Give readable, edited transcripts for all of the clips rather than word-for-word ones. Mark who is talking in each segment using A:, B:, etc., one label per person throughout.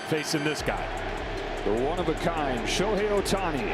A: facing this guy. The one-of-a-kind Shohei Ohtani.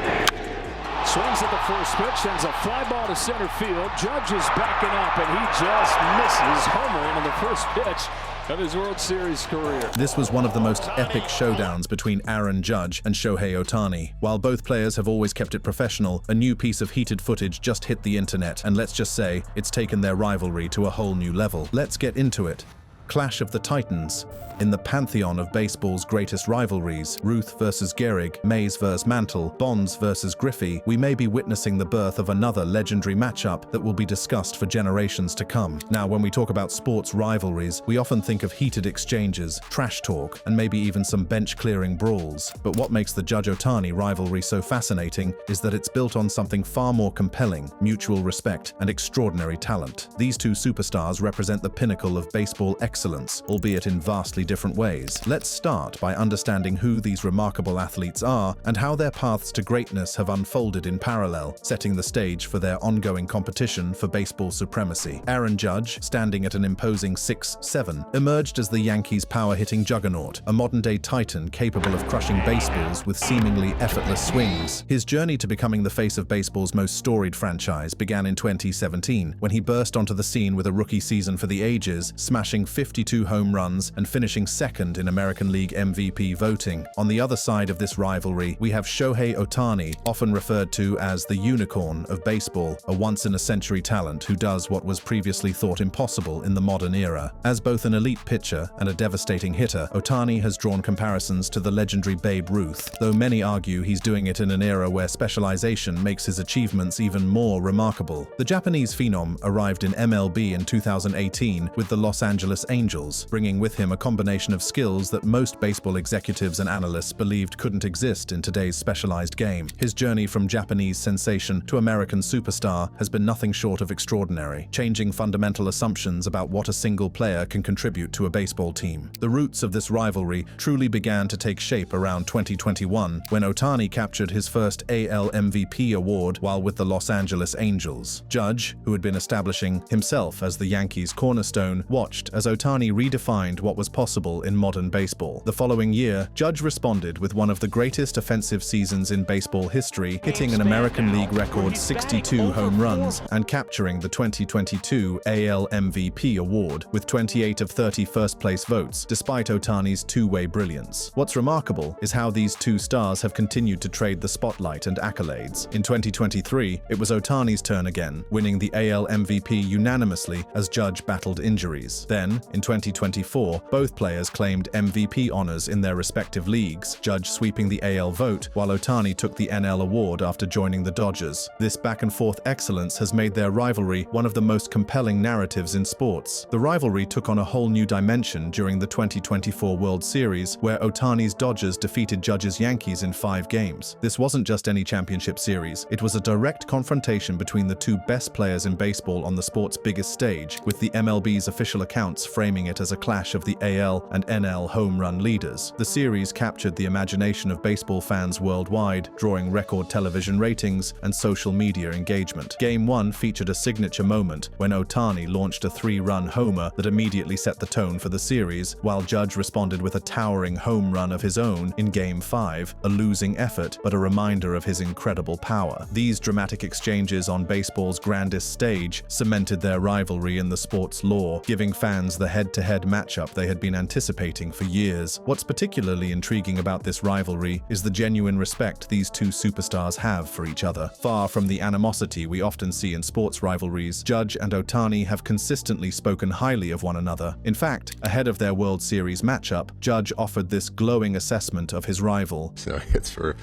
A: Swings at the first pitch, sends a fly ball to center field. Judge is backing up, and he just misses homering on the first pitch of his World Series career.
B: This was one of the most epic showdowns between Aaron Judge and Shohei Ohtani. While both players have always kept it professional, a new piece of heated footage just hit the internet, and let's just say, it's taken their rivalry to a whole new level. Let's get into it. Clash of the Titans. In the pantheon of baseball's greatest rivalries, Ruth versus Gehrig, Mays versus Mantle, Bonds versus Griffey, we may be witnessing the birth of another legendary matchup that will be discussed for generations to come. Now, when we talk about sports rivalries, we often think of heated exchanges, trash talk, and maybe even some bench-clearing brawls. But what makes the Judge-Ohtani rivalry so fascinating is that it's built on something far more compelling: mutual respect and extraordinary talent. These two superstars represent the pinnacle of baseball excellence, albeit in vastly different ways. Let's start by understanding who these remarkable athletes are and how their paths to greatness have unfolded in parallel, setting the stage for their ongoing competition for baseball supremacy. Aaron Judge, standing at an imposing 6'7", emerged as the Yankees' power-hitting juggernaut, a modern-day titan capable of crushing baseballs with seemingly effortless swings. His journey to becoming the face of baseball's most storied franchise began in 2017, when he burst onto the scene with a rookie season for the ages, smashing 52 home runs and finishing second in American League MVP voting. On the other side of this rivalry, we have Shohei Ohtani, often referred to as the unicorn of baseball, a once-in-a-century talent who does what was previously thought impossible in the modern era. As both an elite pitcher and a devastating hitter, Ohtani has drawn comparisons to the legendary Babe Ruth, though many argue he's doing it in an era where specialization makes his achievements even more remarkable. The Japanese phenom arrived in MLB in 2018 with the Los Angeles Angels, bringing with him a combination of skills that most baseball executives and analysts believed couldn't exist in today's specialized game. His journey from Japanese sensation to American superstar has been nothing short of extraordinary, changing fundamental assumptions about what a single player can contribute to a baseball team. The roots of this rivalry truly began to take shape around 2021, when Ohtani captured his first AL MVP award while with the Los Angeles Angels. Judge, who had been establishing himself as the Yankees' cornerstone, watched as Ohtani redefined what was possible in modern baseball. The following year, Judge responded with one of the greatest offensive seasons in baseball history, hitting an American League record 62 home runs and capturing the 2022 AL MVP award with 28 of 30 first-place votes, despite Ohtani's two-way brilliance. What's remarkable is how these two stars have continued to trade the spotlight and accolades. In 2023, it was Ohtani's turn again, winning the AL MVP unanimously as Judge battled injuries. Then, in 2024, both players claimed MVP honors in their respective leagues, Judge sweeping the AL vote, while Ohtani took the NL award after joining the Dodgers. This back-and-forth excellence has made their rivalry one of the most compelling narratives in sports. The rivalry took on a whole new dimension during the 2024 World Series, where Ohtani's Dodgers defeated Judge's Yankees in 5 games. This wasn't just any championship series, it was a direct confrontation between the two best players in baseball on the sport's biggest stage, with the MLB's official accounts framing it as a clash of the AL and NL home run leaders. The series captured the imagination of baseball fans worldwide, drawing record television ratings and social media engagement. Game 1 featured a signature moment when Ohtani launched a 3-run homer that immediately set the tone for the series, while Judge responded with a towering home run of his own in Game 5, a losing effort but a reminder of his incredible power. These dramatic exchanges on baseball's grandest stage cemented their rivalry in the sport's lore, giving fans the head-to-head matchup they had been anticipating for years. What's particularly intriguing about this rivalry is the genuine respect these two superstars have for each other. Far from the animosity we often see in sports rivalries, Judge and Ohtani have consistently spoken highly of one another. In fact, ahead of their World Series matchup, Judge offered this glowing assessment of his rival.
C: So hits for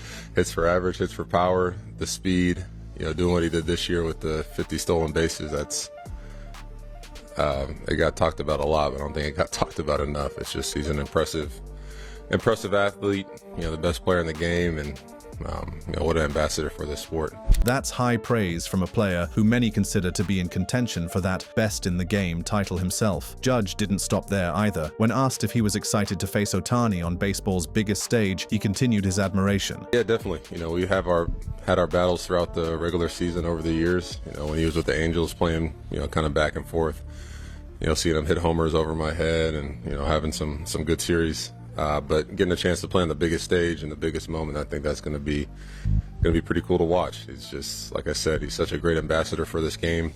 C: average, hits for power, the speed, doing what he did this year with the 50 stolen bases, that's it got talked about a lot, but I don't think it got talked about enough. It's just he's an impressive athlete, the best player in the game, and what an ambassador for the sport.
B: That's high praise from a player who many consider to be in contention for that best in the game title himself. Judge didn't stop there either. When asked if he was excited to face Ohtani on baseball's biggest stage, he continued his admiration.
C: Yeah, definitely. We had our battles throughout the regular season over the years. When he was with the Angels playing, kind of back and forth. Seeing him hit homers over my head and, having some good series But getting a chance to play on the biggest stage and the biggest moment, I think that's going to be pretty cool to watch. It's just, like I said, he's such a great ambassador for this game.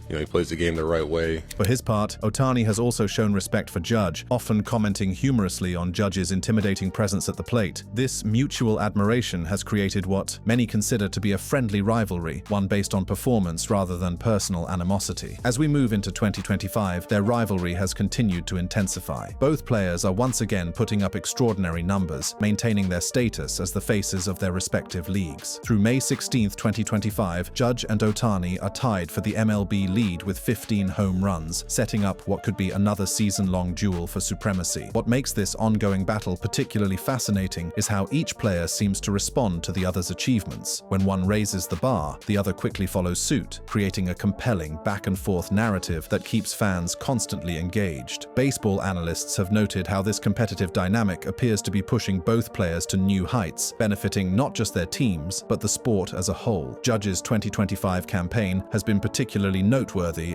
C: You know, he plays the game the right way.
B: For his part, Ohtani has also shown respect for Judge, often commenting humorously on Judge's intimidating presence at the plate. This mutual admiration has created what many consider to be a friendly rivalry, one based on performance rather than personal animosity. As we move into 2025, their rivalry has continued to intensify. Both players are once again putting up extraordinary numbers, maintaining their status as the faces of their respective leagues. Through May 16, 2025, Judge and Ohtani are tied for the MLB lead with 15 home runs, setting up what could be another season-long duel for supremacy. What makes this ongoing battle particularly fascinating is how each player seems to respond to the other's achievements. When one raises the bar, the other quickly follows suit, creating a compelling back-and-forth narrative that keeps fans constantly engaged. Baseball analysts have noted how this competitive dynamic appears to be pushing both players to new heights, benefiting not just their teams, but the sport as a whole. Judge's 2025 campaign has been particularly noteworthy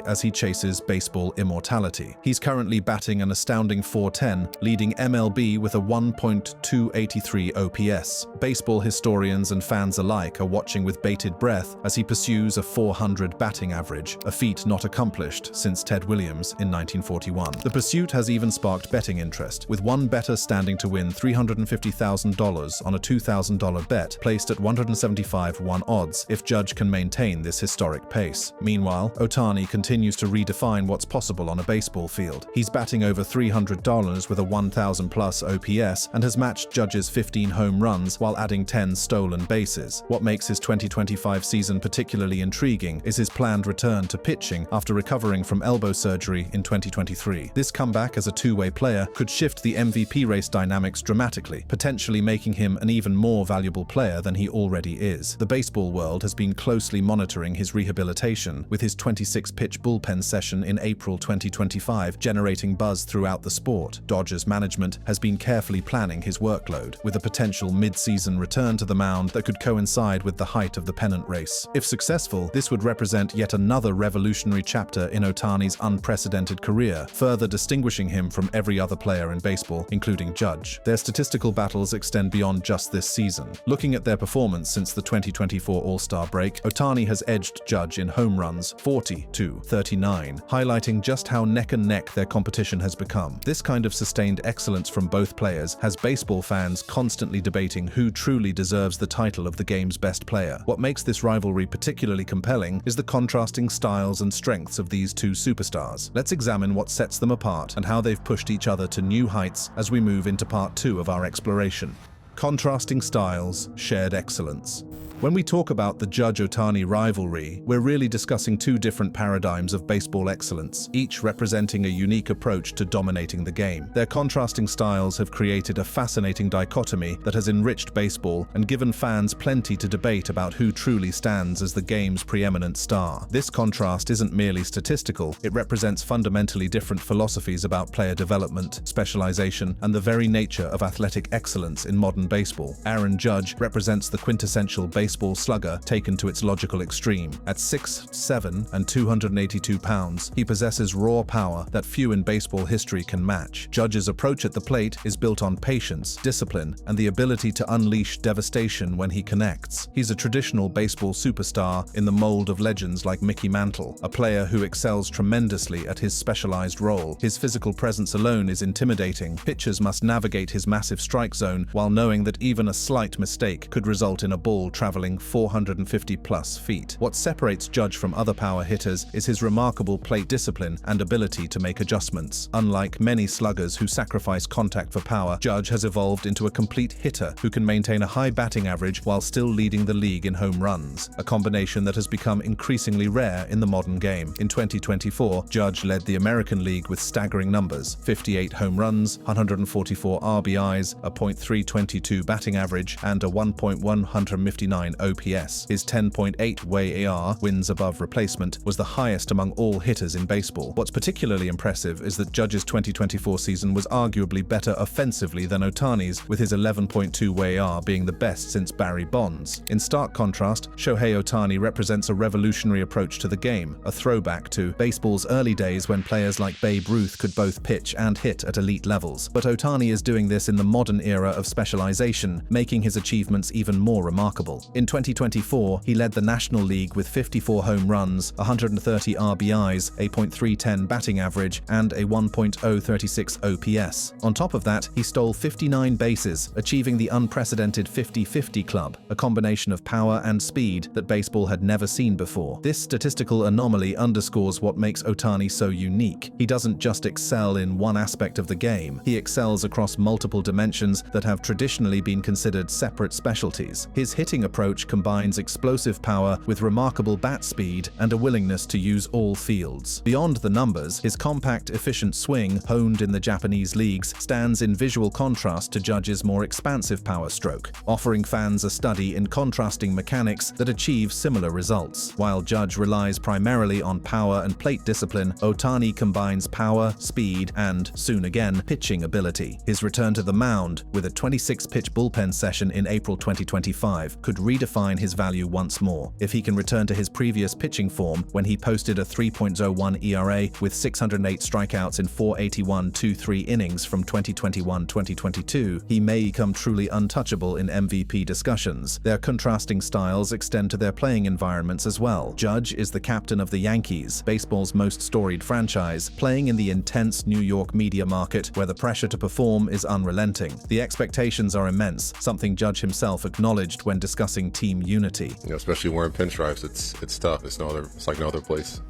B: as he chases baseball immortality. He's currently batting an astounding .410, leading MLB with a 1.283 OPS. Baseball historians and fans alike are watching with bated breath as he pursues a .400 batting average, a feat not accomplished since Ted Williams in 1941. The pursuit has even sparked betting interest, with one bettor standing to win $350,000 on a $2,000 bet placed at 175-1 odds if Judge can maintain this historic pace. Meanwhile, Ohtani continues to redefine what's possible on a baseball field. He's batting over $300 with a 1,000-plus OPS and has matched Judge's 15 home runs while adding 10 stolen bases. What makes his 2025 season particularly intriguing is his planned return to pitching after recovering from elbow surgery in 2023. This comeback as a two-way player could shift the MVP race dynamics dramatically, potentially making him an even more valuable player than he already is. The baseball world has been closely monitoring his rehabilitation, with his 26-pitch bullpen session in April 2025 generating buzz throughout the sport. Dodgers management has been carefully planning his workload, with a potential mid-season return to the mound that could coincide with the height of the pennant race. If successful, this would represent yet another revolutionary chapter in Ohtani's unprecedented career, further distinguishing him from every other player in baseball, including Judge. Their statistical battles extend beyond just this season. Looking at their performance since the 2024 All-Star break, Ohtani has edged Judge in home runs 40-39, highlighting just how neck-and-neck their competition has become. This kind of sustained excellence from both players has baseball fans constantly debating who truly deserves the title of the game's best player. What makes this rivalry particularly compelling is the contrasting styles and strengths of these two superstars. Let's examine what sets them apart and how they've pushed each other to new heights as we move into part 2 of our exploration. Contrasting styles, shared excellence. When we talk about the Judge-Ohtani rivalry, we're really discussing two different paradigms of baseball excellence, each representing a unique approach to dominating the game. Their contrasting styles have created a fascinating dichotomy that has enriched baseball and given fans plenty to debate about who truly stands as the game's preeminent star. This contrast isn't merely statistical, it represents fundamentally different philosophies about player development, specialization, and the very nature of athletic excellence in modern baseball. Aaron Judge represents the quintessential baseball slugger taken to its logical extreme. At 6'7" and 282 pounds, he possesses raw power that few in baseball history can match. Judge's approach at the plate is built on patience, discipline, and the ability to unleash devastation when he connects. He's a traditional baseball superstar in the mold of legends like Mickey Mantle, a player who excels tremendously at his specialized role. His physical presence alone is intimidating. Pitchers must navigate his massive strike zone while knowing that even a slight mistake could result in a ball traveling 450-plus feet. What separates Judge from other power hitters is his remarkable plate discipline and ability to make adjustments. Unlike many sluggers who sacrifice contact for power, Judge has evolved into a complete hitter who can maintain a high batting average while still leading the league in home runs, a combination that has become increasingly rare in the modern game. In 2024, Judge led the American League with staggering numbers: 58 home runs, 144 RBIs, a .322 batting average, and a 1.159 .239 OPS. His 10.8 WAR, wins above replacement, was the highest among all hitters in baseball. What's particularly impressive is that Judge's 2024 season was arguably better offensively than Ohtani's, with his 11.2 WAR being the best since Barry Bonds. In stark contrast, Shohei Ohtani represents a revolutionary approach to the game, a throwback to baseball's early days when players like Babe Ruth could both pitch and hit at elite levels. But Ohtani is doing this in the modern era of specialization, making his achievements even more remarkable. In 2024, he led the National League with 54 home runs, 130 RBIs, a .310 batting average, and a 1.036 OPS. On top of that, he stole 59 bases, achieving the unprecedented 50-50 club, a combination of power and speed that baseball had never seen before. This statistical anomaly underscores what makes Ohtani so unique. He doesn't just excel in one aspect of the game, he excels across multiple dimensions that have traditionally been considered separate specialties. His hitting approach combines explosive power with remarkable bat speed and a willingness to use all fields. Beyond the numbers, his compact, efficient swing, honed in the Japanese leagues, stands in visual contrast to Judge's more expansive power stroke, offering fans a study in contrasting mechanics that achieve similar results. While Judge relies primarily on power and plate discipline, Ohtani combines power, speed, and, soon again, pitching ability. His return to the mound, with a 26-pitch bullpen session in April 2025, could redefine his value once more. If he can return to his previous pitching form, when he posted a 3.01 ERA with 608 strikeouts in 481-2-3 innings from 2021-2022, he may become truly untouchable in MVP discussions. Their contrasting styles extend to their playing environments as well. Judge is the captain of the Yankees, baseball's most storied franchise, playing in the intense New York media market where the pressure to perform is unrelenting. The expectations are immense, something Judge himself acknowledged when discussing team unity.
C: Especially wearing pinstripes, it's tough. It's like no other place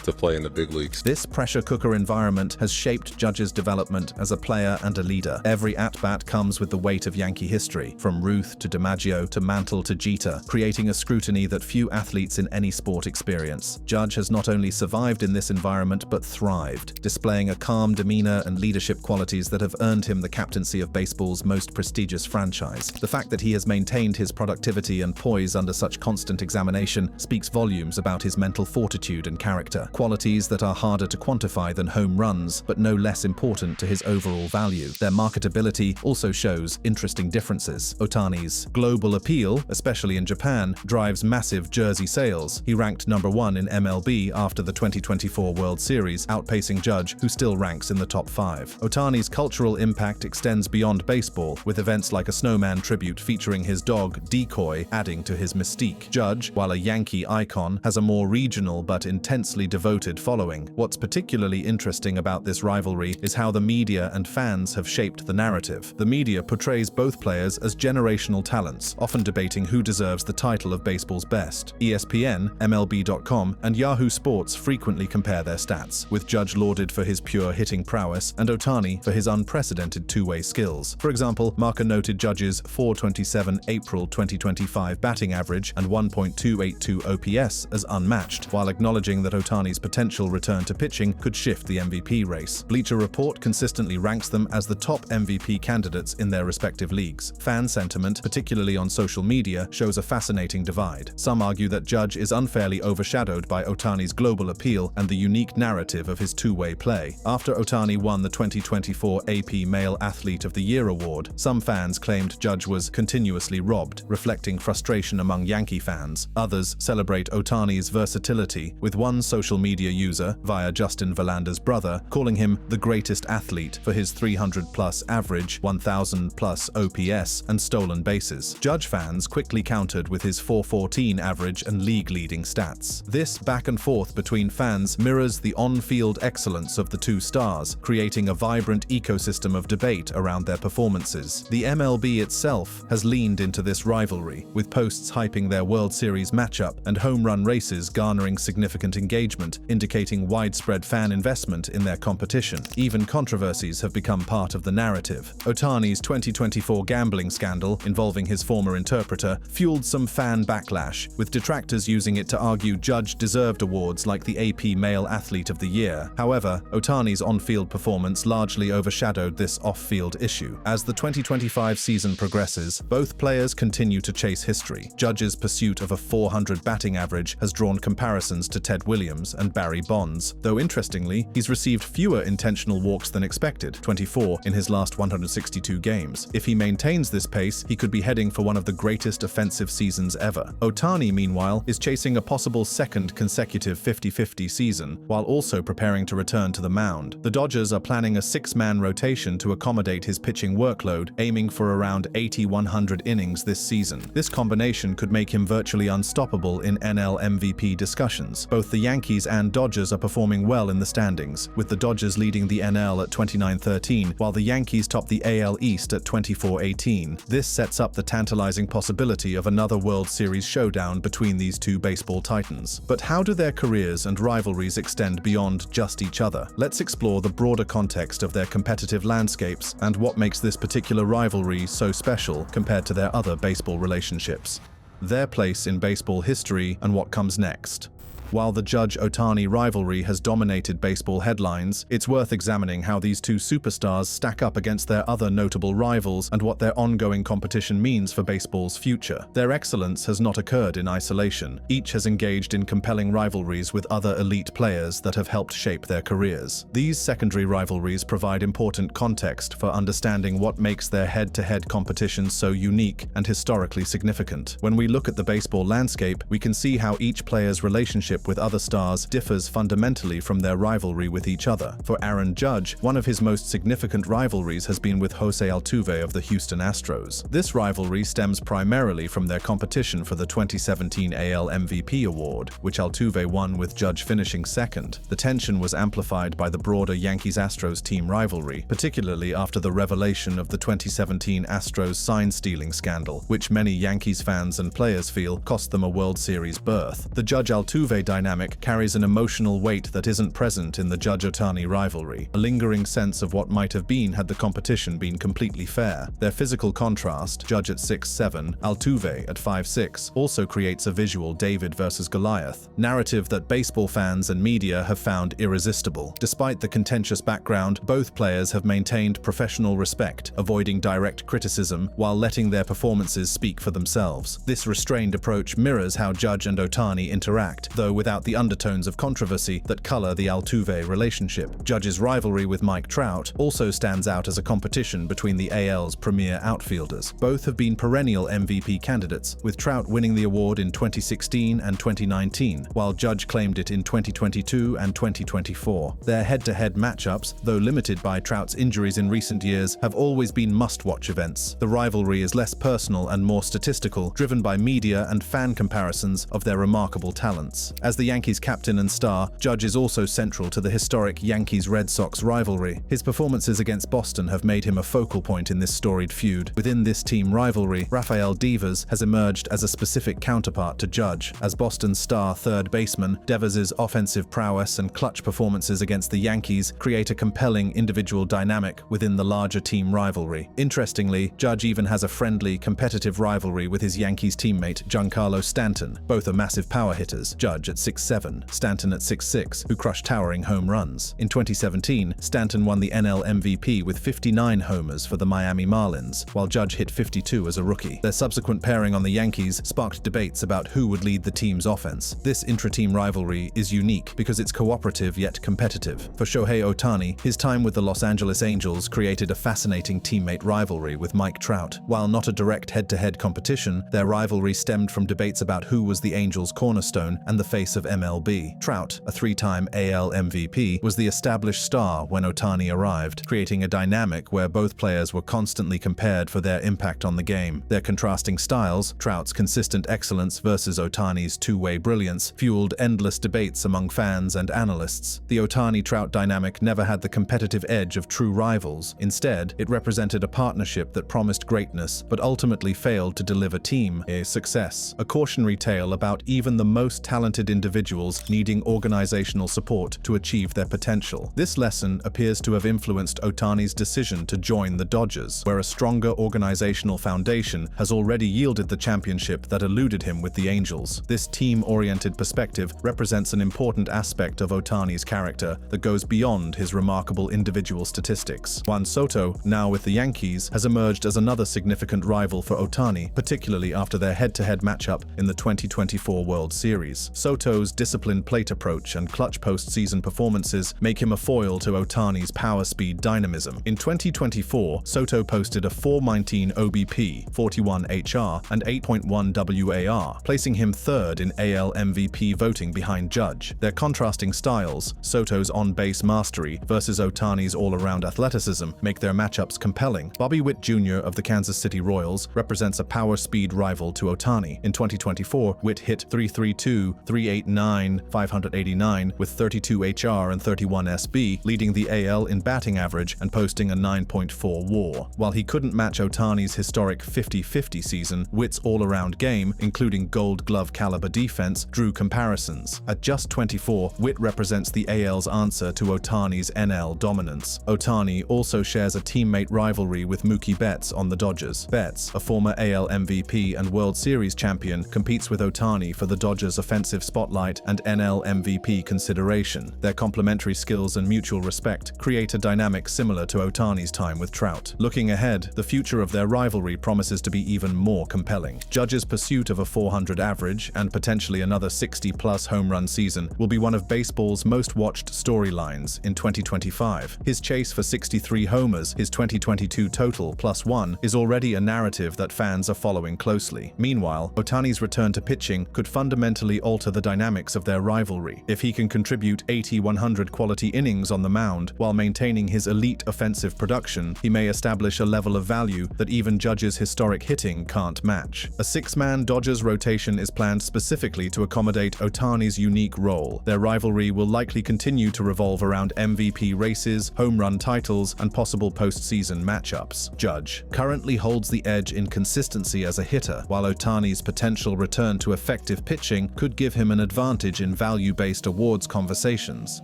C: to play in the big leagues.
B: This pressure cooker environment has shaped Judge's development as a player and a leader. Every at-bat comes with the weight of Yankee history, from Ruth to DiMaggio to Mantle to Jeter, creating a scrutiny that few athletes in any sport experience. Judge has not only survived in this environment but thrived, displaying a calm demeanor and leadership qualities that have earned him the captaincy of baseball's most prestigious franchise. The fact that he has maintained his productivity and poise under such constant examination speaks volumes about his mental fortitude and character. Qualities that are harder to quantify than home runs, but no less important to his overall value. Their marketability also shows interesting differences. Ohtani's global appeal, especially in Japan, drives massive jersey sales. He ranked #1 in MLB after the 2024 World Series, outpacing Judge, who still ranks in the top 5. Ohtani's cultural impact extends beyond baseball, with events like a snowman tribute featuring his dog, Decoy, adding to his mystique. Judge, while a Yankee icon, has a more regional but intensely devoted following. What's particularly interesting about this rivalry is how the media and fans have shaped the narrative. The media portrays both players as generational talents, often debating who deserves the title of baseball's best. ESPN, MLB.com, and Yahoo Sports frequently compare their stats, with Judge lauded for his pure hitting prowess and Ohtani for his unprecedented two-way skills. For example, Marca noted Judge's .427 April 2025 batting average and 1.282 OPS as unmatched, while acknowledging that Ohtani's potential return to pitching could shift the MVP race. Bleacher Report consistently ranks them as the top MVP candidates in their respective leagues. Fan sentiment, particularly on social media, shows a fascinating divide. Some argue that Judge is unfairly overshadowed by Ohtani's global appeal and the unique narrative of his two-way play. After Ohtani won the 2024 AP Male Athlete of the Year award, some fans claimed Judge was continuously robbed, reflecting frustration among Yankee fans. Others celebrate Ohtani's versatility, with one social media user, via Justin Verlander's brother, calling him the greatest athlete for his 300-plus average, 1,000-plus OPS, and stolen bases. Judge fans quickly countered with his .414 average and league-leading stats. This back and forth between fans mirrors the on-field excellence of the two stars, creating a vibrant ecosystem of debate around their performances. The MLB itself has leaned into this rivalry, with posts hyping their World Series matchup and home run races garnering significant engagement engagement, indicating widespread fan investment in their competition. Even controversies have become part of the narrative. Ohtani's 2024 gambling scandal, involving his former interpreter, fueled some fan backlash, with detractors using it to argue Judge deserved awards like the AP Male Athlete of the Year. However, Ohtani's on-field performance largely overshadowed this off-field issue. As the 2025 season progresses, both players continue to chase history. Judge's pursuit of a .400 batting average has drawn comparisons to Ted Williams and Barry Bonds, though interestingly, he's received fewer intentional walks than expected, 24 in his last 162 games. If he maintains this pace, he could be heading for one of the greatest offensive seasons ever. Ohtani, meanwhile, is chasing a possible second consecutive 50-50 season, while also preparing to return to the mound. The Dodgers are planning a 6-man rotation to accommodate his pitching workload, aiming for around 80-100 innings this season. This combination could make him virtually unstoppable in NL MVP discussions. Both the Yankees and Dodgers are performing well in the standings, with the Dodgers leading the NL at 29-13, while the Yankees top the AL East at 24-18. This sets up the tantalizing possibility of another World Series showdown between these two baseball titans. But how do their careers and rivalries extend beyond just each other? Let's explore the broader context of their competitive landscapes and what makes this particular rivalry so special compared to their other baseball relationships. Their place in baseball history and what comes next. While the Judge-Ohtani rivalry has dominated baseball headlines, it's worth examining how these two superstars stack up against their other notable rivals and what their ongoing competition means for baseball's future. Their excellence has not occurred in isolation. Each has engaged in compelling rivalries with other elite players that have helped shape their careers. These secondary rivalries provide important context for understanding what makes their head-to-head competition so unique and historically significant. When we look at the baseball landscape, we can see how each player's relationship with other stars differs fundamentally from their rivalry with each other. For Aaron Judge, one of his most significant rivalries has been with Jose Altuve of the Houston Astros. This rivalry stems primarily from their competition for the 2017 AL MVP award, which Altuve won with Judge finishing second. The tension was amplified by the broader Yankees-Astros team rivalry, particularly after the revelation of the 2017 Astros sign-stealing scandal, which many Yankees fans and players feel cost them a World Series berth. The Judge-Altuve dynamic carries an emotional weight that isn't present in the Judge-Ohtani rivalry, a lingering sense of what might have been had the competition been completely fair. Their physical contrast, Judge at 6'7", Altuve at 5'6", also creates a visual David versus Goliath narrative that baseball fans and media have found irresistible. Despite the contentious background, both players have maintained professional respect, avoiding direct criticism while letting their performances speak for themselves. This restrained approach mirrors how Judge and Ohtani interact, though without the undertones of controversy that color the Altuve relationship. Judge's rivalry with Mike Trout also stands out as a competition between the AL's premier outfielders. Both have been perennial MVP candidates, with Trout winning the award in 2016 and 2019, while Judge claimed it in 2022 and 2024. Their head-to-head matchups, though limited by Trout's injuries in recent years, have always been must-watch events. The rivalry is less personal and more statistical, driven by media and fan comparisons of their remarkable talents. As the Yankees captain and star, Judge is also central to the historic Yankees-Red Sox rivalry. His performances against Boston have made him a focal point in this storied feud. Within this team rivalry, Rafael Devers has emerged as a specific counterpart to Judge. As Boston's star third baseman, Devers' offensive prowess and clutch performances against the Yankees create a compelling individual dynamic within the larger team rivalry. Interestingly, Judge even has a friendly, competitive rivalry with his Yankees teammate Giancarlo Stanton. Both are massive power hitters, Judge at 6'7", Stanton at 6'6", who crushed towering home runs. In 2017, Stanton won the NL MVP with 59 homers for the Miami Marlins, while Judge hit 52 as a rookie. Their subsequent pairing on the Yankees sparked debates about who would lead the team's offense. This intra-team rivalry is unique because it's cooperative yet competitive. For Shohei Ohtani, his time with the Los Angeles Angels created a fascinating teammate rivalry with Mike Trout. While not a direct head-to-head competition, their rivalry stemmed from debates about who was the Angels' cornerstone and the face of MLB. Trout, a three-time AL MVP, was the established star when Ohtani arrived, creating a dynamic where both players were constantly compared for their impact on the game. Their contrasting styles, Trout's consistent excellence versus Ohtani's two-way brilliance, fueled endless debates among fans and analysts. The Ohtani-Trout dynamic never had the competitive edge of true rivals. Instead, it represented a partnership that promised greatness, but ultimately failed to deliver team success. A cautionary tale about even the most talented talented individuals needing organizational support to achieve their potential. This lesson appears to have influenced Ohtani's decision to join the Dodgers, where a stronger organizational foundation has already yielded the championship that eluded him with the Angels. This team-oriented perspective represents an important aspect of Ohtani's character that goes beyond his remarkable individual statistics. Juan Soto, now with the Yankees, has emerged as another significant rival for Ohtani, particularly after their head-to-head matchup in the 2024 World Series. Soto's disciplined plate approach and clutch postseason performances make him a foil to Ohtani's power-speed dynamism. In 2024, Soto posted a .419 OBP, 41 HR, and 8.1 WAR, placing him third in AL MVP voting behind Judge. Their contrasting styles, Soto's on-base mastery versus Ohtani's all-around athleticism, make their matchups compelling. Bobby Witt Jr. of the Kansas City Royals represents a power-speed rival to Ohtani. In 2024, Witt hit .332, .389, 589 with 32 HR and 31 SB, leading the AL in batting average and posting a 9.4 WAR. While he couldn't match Ohtani's historic 50-50 season, Witt's all-around game, including Gold Glove caliber defense, drew comparisons. At just 24, Witt represents the AL's answer to Ohtani's NL dominance. Ohtani also shares a teammate rivalry with Mookie Betts on the Dodgers. Betts, a former AL MVP and World Series champion, competes with Ohtani for the Dodgers' offensive spotlight and NL MVP consideration. Their complementary skills and mutual respect create a dynamic similar to Ohtani's time with Trout. Looking ahead, the future of their rivalry promises to be even more compelling. Judge's pursuit of a .400 average and potentially another 60-plus home run season will be one of baseball's most watched storylines in 2025. His chase for 63 homers, his 2022 total +1, is already a narrative that fans are following closely. Meanwhile, Ohtani's return to pitching could fundamentally alter the dynamics of their rivalry. If he can contribute 80-100 quality innings on the mound while maintaining his elite offensive production, he may establish a level of value that even Judge's historic hitting can't match. A six-man Dodgers rotation is planned specifically to accommodate Ohtani's unique role. Their rivalry will likely continue to revolve around MVP races, home run titles, and possible postseason matchups. Judge currently holds the edge in consistency as a hitter, while Ohtani's potential return to effective pitching could give him an advantage in value-based awards conversations.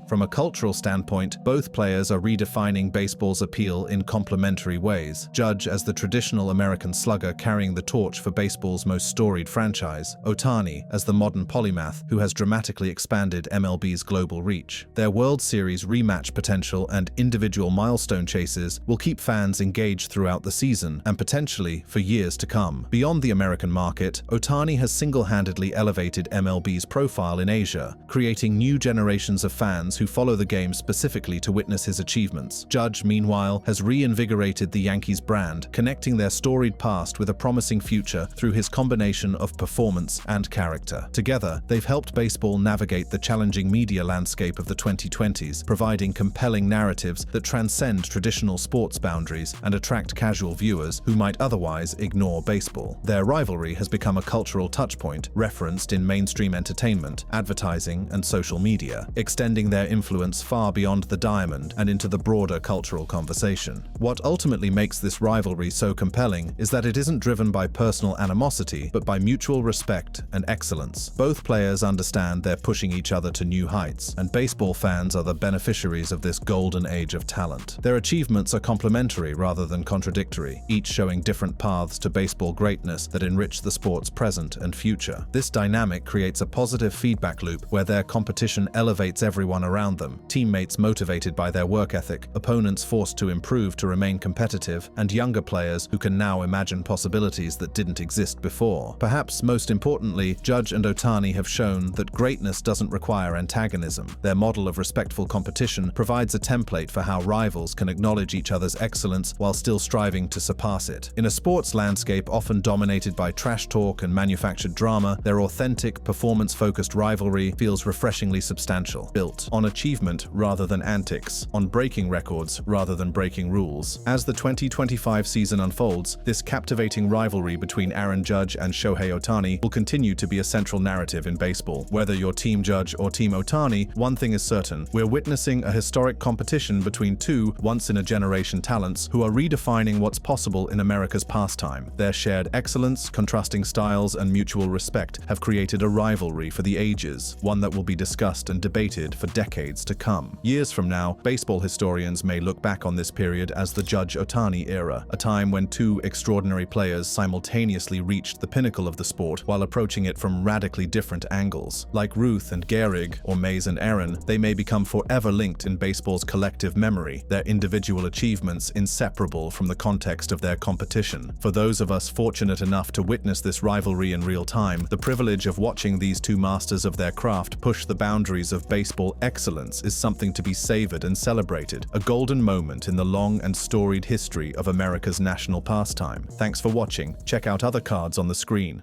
B: From a cultural standpoint, both players are redefining baseball's appeal in complementary ways. Judge as the traditional American slugger carrying the torch for baseball's most storied franchise, Ohtani as the modern polymath who has dramatically expanded MLB's global reach. Their World Series rematch potential and individual milestone chases will keep fans engaged throughout the season and potentially for years to come. Beyond the American market, Ohtani has single-handedly elevated MLB's profile in Asia, creating new generations of fans who follow the game specifically to witness his achievements. Judge, meanwhile, has reinvigorated the Yankees brand, connecting their storied past with a promising future through his combination of performance and character. Together, they've helped baseball navigate the challenging media landscape of the 2020s, providing compelling narratives that transcend traditional sports boundaries and attract casual viewers who might otherwise ignore baseball. Their rivalry has become a cultural touchpoint referenced in mainstream entertainment, advertising, and social media, extending their influence far beyond the diamond and into the broader cultural conversation. What ultimately makes this rivalry so compelling is that it isn't driven by personal animosity, but by mutual respect and excellence. Both players understand they're pushing each other to new heights, and baseball fans are the beneficiaries of this golden age of talent. Their achievements are complementary rather than contradictory, each showing different paths to baseball greatness that enrich the sport's present and future. This dynamic creates a positive feedback loop where their competition elevates everyone around them, teammates motivated by their work ethic, opponents forced to improve to remain competitive, and younger players who can now imagine possibilities that didn't exist before. Perhaps most importantly, Judge and Ohtani have shown that greatness doesn't require antagonism. Their model of respectful competition provides a template for how rivals can acknowledge each other's excellence while still striving to surpass it. In a sports landscape often dominated by trash talk and manufactured drama, their authentic, performance-focused rivalry feels refreshingly substantial, built on achievement rather than antics, on breaking records rather than breaking rules. As the 2025 season unfolds, this captivating rivalry between Aaron Judge and Shohei Ohtani will continue to be a central narrative in baseball. Whether you're Team Judge or Team Ohtani, one thing is certain: we're witnessing a historic competition between two once-in-a-generation talents who are redefining what's possible in America's pastime. Their shared excellence, contrasting styles, and mutual respect have created a rivalry for the ages, one that will be discussed and debated for decades to come. Years from now, baseball historians may look back on this period as the Judge Ohtani era, a time when two extraordinary players simultaneously reached the pinnacle of the sport while approaching it from radically different angles. Like Ruth and Gehrig, or Mays and Aaron, they may become forever linked in baseball's collective memory, their individual achievements inseparable from the context of their competition. For those of us fortunate enough to witness this rivalry in real time, the privilege of watching these two masters of their craft push the boundaries of baseball excellence is something to be savored and celebrated, a golden moment in the long and storied history of America's national pastime. Thanks for watching. Check out other cards on the screen.